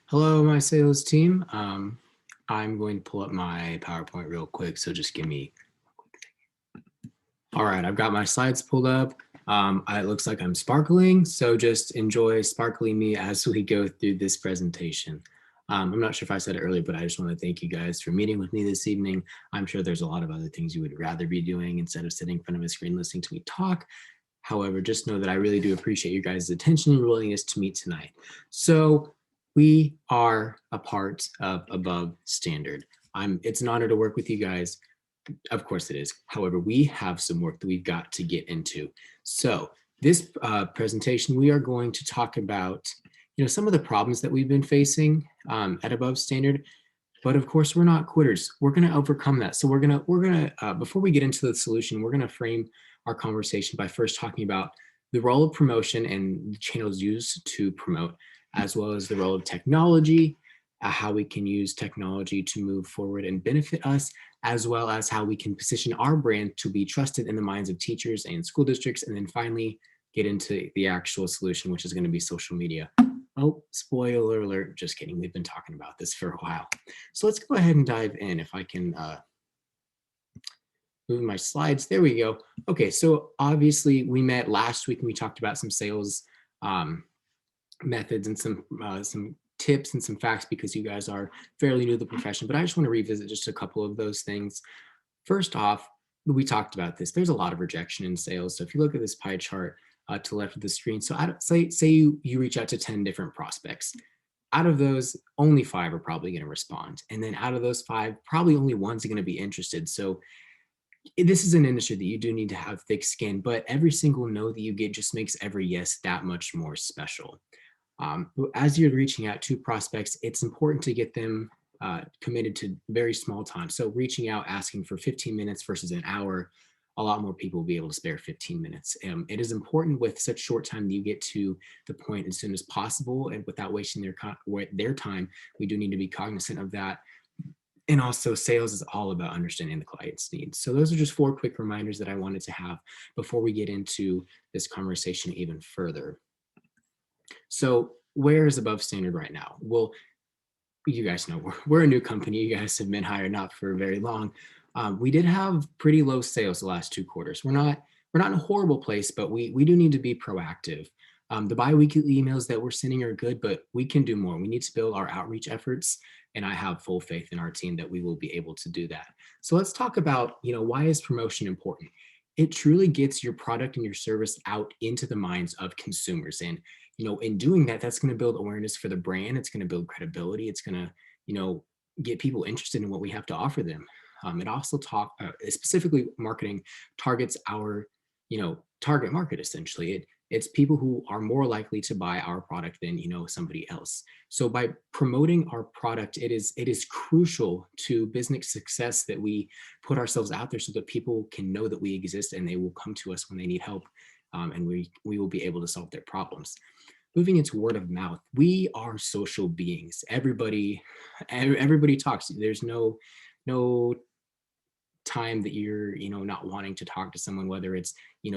Hello, my sales team. I'm going to pull up my PowerPoint real quick, so just give me. All right, I've got my slides pulled up. It looks like I'm sparkling, so just enjoy sparkling me as we go through this presentation. I'm not sure if I said it earlier, but I just want to thank you guys for meeting with me this evening. I'm sure there's a lot of other things you would rather be doing instead of sitting in front of a screen listening to me talk. However, just know that I really do appreciate you guys' attention and willingness to meet tonight. So we are a part of Above Standard. It's an honor to work with you guys. Of course it is. However, we have some work that we've got to get into. So this presentation, we are going to talk about, some of the problems that we've been facing at Above Standard. But of course, we're not quitters. We're going to overcome that. So we're gonna before we get into the solution, we're going to frame our conversation by first talking about the role of promotion and the channels used to promote, as well as the role of technology, how we can use technology to move forward and benefit us, as well as how we can position our brand to be trusted in the minds of teachers and school districts, and then finally get into the actual solution, which is going to be social media. Oh, spoiler alert, just kidding. We've been talking about this for a while. So let's go ahead and dive in. If I can move my slides. There we go. Okay, so obviously we met last week and we talked about some sales methods and some tips and some facts because you guys are fairly new to the profession, but I just want to revisit just a couple of those things. First off, we talked about this. There's a lot of rejection in sales. So if you look at this pie chart to the left of the screen, so say you reach out to 10 different prospects. Out of those, only 5 are probably going to respond. And then out of those 5, probably only one's going to be interested. So this is an industry that you do need to have thick skin, but every single no that you get just makes every yes that much more special. As you're reaching out to prospects, it's important to get them committed to very small time. So reaching out, asking for 15 minutes versus an hour, a lot more people will be able to spare 15 minutes. It is important with such short time that you get to the point as soon as possible and without wasting their time. We do need to be cognizant of that. And also sales is all about understanding the client's needs. So those are just 4 quick reminders that I wanted to have before we get into this conversation even further. So where is Above Standard right now? Well, you guys know we're a new company. You guys have been hired not for very long. We did have pretty low sales the last 2 quarters. We're not in a horrible place, but we do need to be proactive. The biweekly emails that we're sending are good, but we can do more. We need to build our outreach efforts, and I have full faith in our team that we will be able to do that. So let's talk about, why is promotion important? It truly gets your product and your service out into the minds of consumers. And, in doing that, that's going to build awareness for the brand. It's going to build credibility. It's going to, get people interested in what we have to offer them. It also specifically marketing targets our, target market essentially. It's people who are more likely to buy our product than somebody else. So by promoting our product, it is crucial to business success that we put ourselves out there so that people can know that we exist and they will come to us when they need help, and we will be able to solve their problems. Moving into word of mouth, we are social beings. Everybody talks. There's no time that you're not wanting to talk to someone, whether it's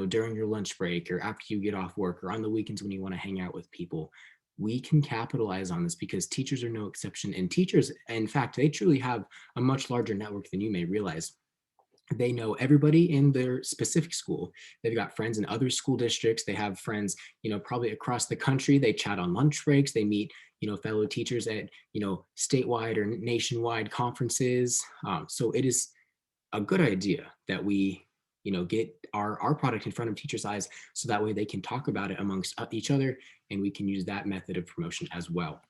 during your lunch break or after you get off work or on the weekends when you want to hang out with people. We can capitalize on this because teachers are no exception, and teachers, in fact, they truly have a much larger network than you may realize. They know everybody in their specific school. They've got friends in other school districts. They have friends probably across the country. They chat on lunch breaks. They meet fellow teachers at statewide or nationwide conferences. So it is a good idea that we get our product in front of teachers' eyes, so that way they can talk about it amongst each other, and we can use that method of promotion as well.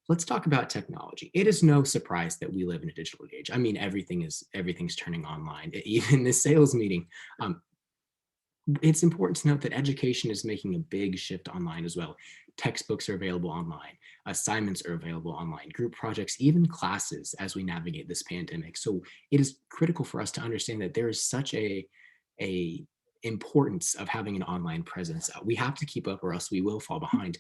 Let's talk about technology. It is no surprise that we live in a digital age. I mean, everything's turning online. Even this sales meeting, it's important to note that education is making a big shift online as well. Textbooks are available online, assignments are available online, group projects, even classes as we navigate this pandemic. So it is critical for us to understand that there is such a importance of having an online presence. We have to keep up or else we will fall behind.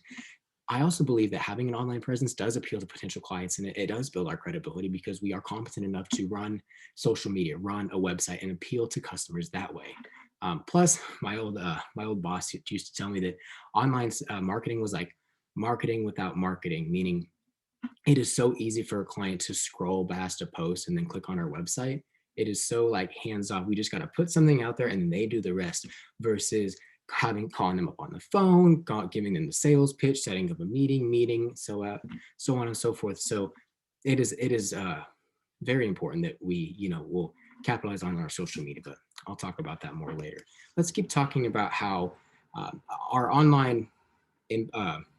I also believe that having an online presence does appeal to potential clients, and it does build our credibility because we are competent enough to run social media, run a website, and appeal to customers that way. Plus, my old boss used to tell me that online marketing was like marketing without marketing, meaning it is so easy for a client to scroll past a post and then click on our website. It is so like hands off. We just got to put something out there and then they do the rest versus calling them up on the phone, giving them the sales pitch, setting up a meeting, so on and so forth. So it is very important that we, will capitalize on our social media, but I'll talk about that more later. Let's keep talking about how our online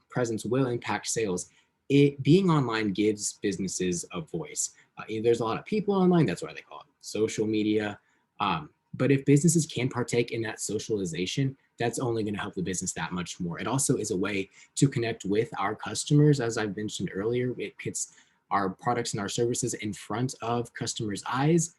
presence will impact sales. Being online gives businesses a voice. There's a lot of people online. That's why they call it social media. But if businesses can partake in that socialization, that's only going to help the business that much more. It also is a way to connect with our customers. As I mentioned earlier, it puts our products and our services in front of customers' eyes,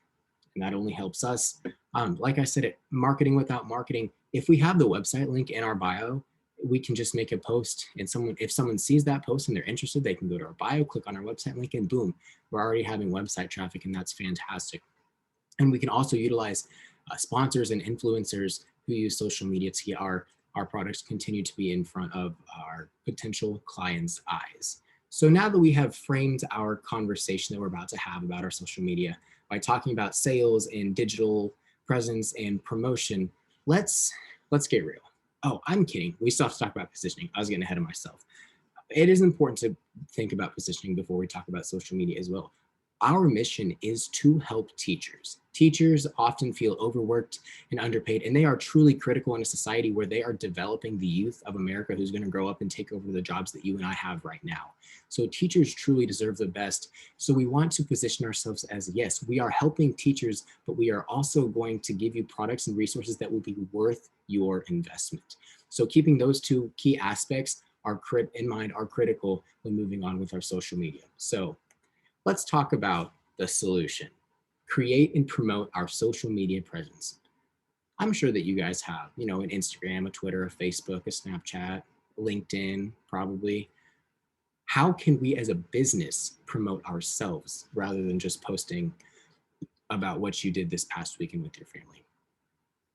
and that only helps us. Like I said, marketing without marketing, if we have the website link in our bio, we can just make a post, and if someone sees that post and they're interested, they can go to our bio, click on our website link, and boom, we're already having website traffic, and that's fantastic. And we can also utilize sponsors and influencers who use social media to get our products continue to be in front of our potential clients' eyes. So now that we have framed our conversation that we're about to have about our social media by talking about sales and digital presence and promotion, let's get real. Oh, I'm kidding. We still have to talk about positioning. I was getting ahead of myself. It is important to think about positioning before we talk about social media as well. Our mission is to help teachers. Teachers often feel overworked and underpaid, and they are truly critical in a society where they are developing the youth of America who's going to grow up and take over the jobs that you and I have right now. So teachers truly deserve the best. So we want to position ourselves as, yes, we are helping teachers, but we are also going to give you products and resources that will be worth your investment. So keeping those two key aspects in mind are critical when moving on with our social media. So let's talk about the solution. Create and promote our social media presence. I'm sure that you guys have, an Instagram, a Twitter, a Facebook, a Snapchat, LinkedIn, probably. How can we as a business promote ourselves rather than just posting about what you did this past weekend with your family?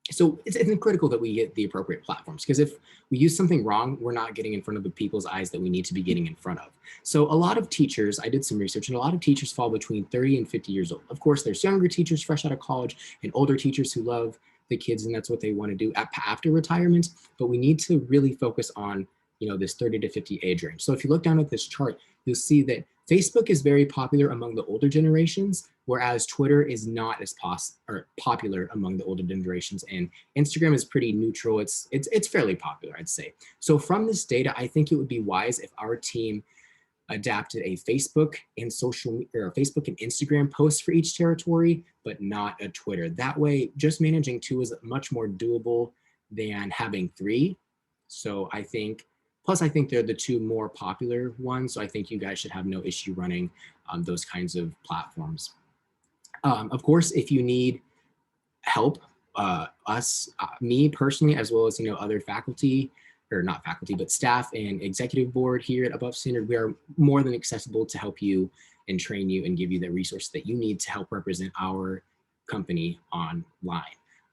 So it's critical that we get the appropriate platforms, because if we use something wrong, we're not getting in front of the people's eyes that we need to be getting in front of. So a lot of teachers, I did some research, and a lot of teachers fall between 30 and 50 years old. Of course, there's younger teachers fresh out of college and older teachers who love the kids, and that's what they want to do after retirement. But we need to really focus on, this 30 to 50 age range. So if you look down at this chart, you'll see that Facebook is very popular among the older generations, whereas Twitter is not as popular among the older generations, and Instagram is pretty neutral. It's fairly popular, I'd say. So from this data, I think it would be wise if our team adapted a Facebook and Facebook and Instagram post for each territory, but not a Twitter. That way, just managing two is much more doable than having three. So I think they're the two more popular ones. So I think you guys should have no issue running those kinds of platforms. Of course, if you need help, me personally, as well as, other faculty, or not faculty, but staff and executive board here at Above Standard, we are more than accessible to help you and train you and give you the resources that you need to help represent our company online.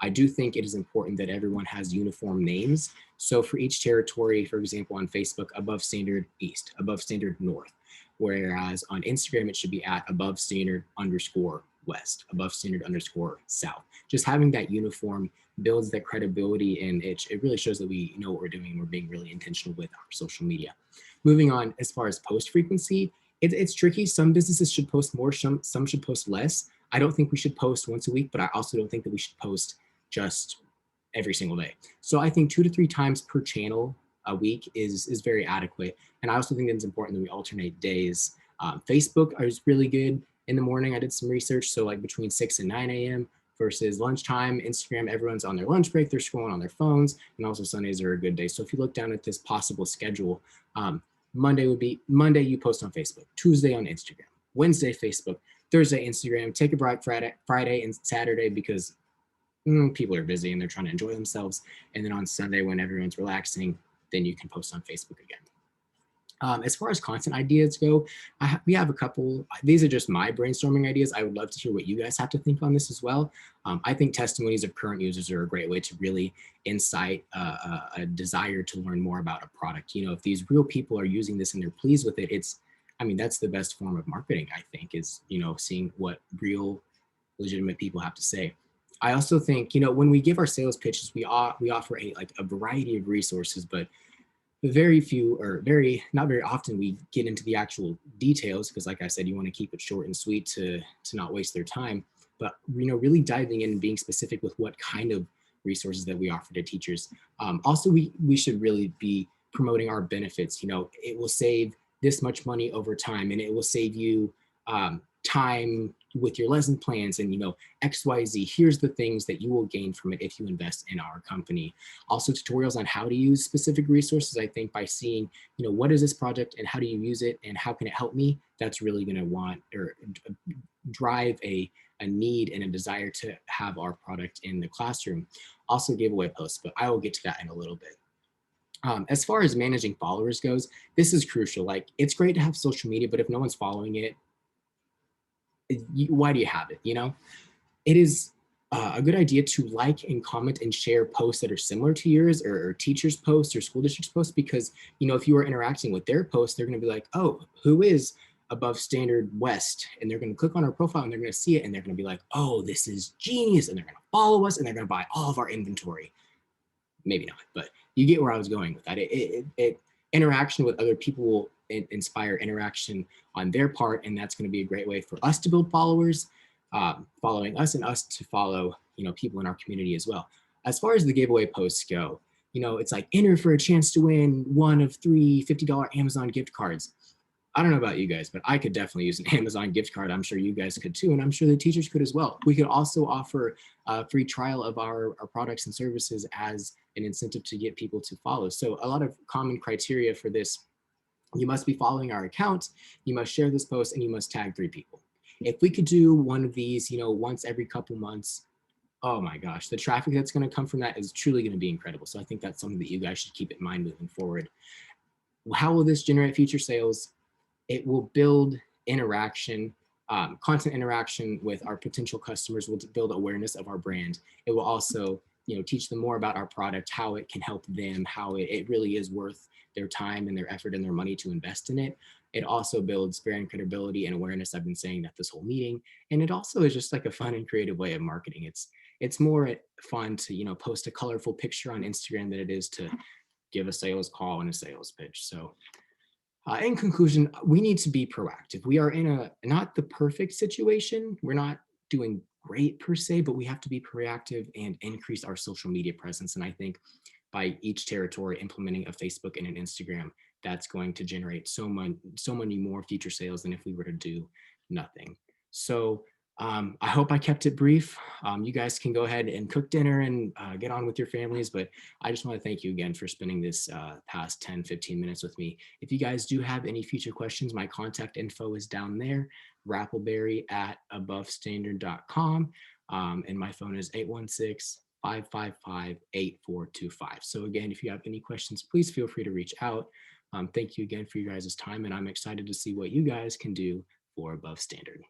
I do think it is important that everyone has uniform names. So for each territory, for example, on Facebook, Above Standard East, Above Standard North, whereas on Instagram, it should be at Above Standard _West, Above Standard _South. Just having that uniform builds that credibility, and it really shows that we know what we're doing. We're being really intentional with our social media. Moving on, as far as post frequency, it's tricky. Some businesses should post more, some should post less. I don't think we should post once a week, but I also don't think that we should post just every single day. So I think 2 to 3 times per channel a week is very adequate. And I also think that it's important that we alternate days. Facebook is really good in the morning. I did some research. So like between 6 and 9 a.m. versus lunchtime. Instagram, everyone's on their lunch break. They're scrolling on their phones. And also Sundays are a good day. So if you look down at this possible schedule, Monday, you post on Facebook, Tuesday on Instagram, Wednesday, Facebook, Thursday, Instagram, take a break Friday and Saturday because people are busy and they're trying to enjoy themselves. And then on Sunday, when everyone's relaxing, then you can post on Facebook again. As far as content ideas go, we have a couple. These are just my brainstorming ideas. I would love to hear what you guys have to think on this as well. I think testimonies of current users are a great way to really incite a desire to learn more about a product. If these real people are using this and they're pleased with it, I mean, that's the best form of marketing, I think, is, seeing what real legitimate people have to say. I also think, when we give our sales pitches, we offer a variety of resources, but very few, or very not very often, we get into the actual details, because like I said, you want to keep it short and sweet to not waste their time. But really diving in and being specific with what kind of resources that we offer to teachers. Also, we should really be promoting our benefits. It will save this much money over time, and it will save you time with your lesson plans, and XYZ. Here's the things that you will gain from it if you invest in our company. Also, tutorials on how to use specific resources. I think by seeing, what is this project and how do you use it and how can it help me, that's really going to want or drive a need and a desire to have our product in the classroom. Also, giveaway posts, but I will get to that in a little bit. As far as managing followers goes, this is crucial. Like, it's great to have social media, but if no one's following it, why do you have it? It is a good idea to like and comment and share posts that are similar to yours, or teachers' posts or school districts' posts, because if you are interacting with their posts, they're going to be like, oh, who is Above Standard West? And they're going to click on our profile and they're going to see it and they're going to be like, oh, this is genius, and they're going to follow us and they're going to buy all of our inventory. Maybe not, but you get where I was going with that. Interaction with other people will inspire interaction on their part, and that's going to be a great way for us to build followers, following us, and us to follow people in our community as well. As far as the giveaway posts go, it's like, enter for a chance to win one of 3 $50 Amazon gift cards. I don't know about you guys, but I could definitely use an Amazon gift card. I'm sure you guys could too, and I'm sure the teachers could as well. We could also offer a free trial of our products and services as an incentive to get people to follow. So a lot of common criteria for this: you must be following our account, you must share this post, and you must tag 3 people. If we could do one of these, once every couple months, oh my gosh, the traffic that's going to come from that is truly going to be incredible. So I think that's something that you guys should keep in mind moving forward. How will this generate future sales? It will build interaction, content interaction with our potential customers, will build awareness of our brand. It will also, teach them more about our product, how it can help them, how it really is worth their time and their effort and their money to invest in it. It also builds brand credibility and awareness. I've been saying that this whole meeting. And it also is just like a fun and creative way of marketing. It's more fun to, post a colorful picture on Instagram than it is to give a sales call and a sales pitch. So in conclusion, we need to be proactive. We are in not the perfect situation. We're not doing great per se, but we have to be proactive and increase our social media presence. And I think by each territory implementing a Facebook and an Instagram, that's going to generate so many more future sales than if we were to do nothing. So I hope I kept it brief. You guys can go ahead and cook dinner and get on with your families, but I just want to thank you again for spending this past 10-15 minutes with me. If you guys do have any future questions, my contact info is down there, rappleberry@abovestandard.com, and my phone is 816-555-8425. So again, if you have any questions, please feel free to reach out. Thank you again for your guys' time, and I'm excited to see what you guys can do for Above Standard.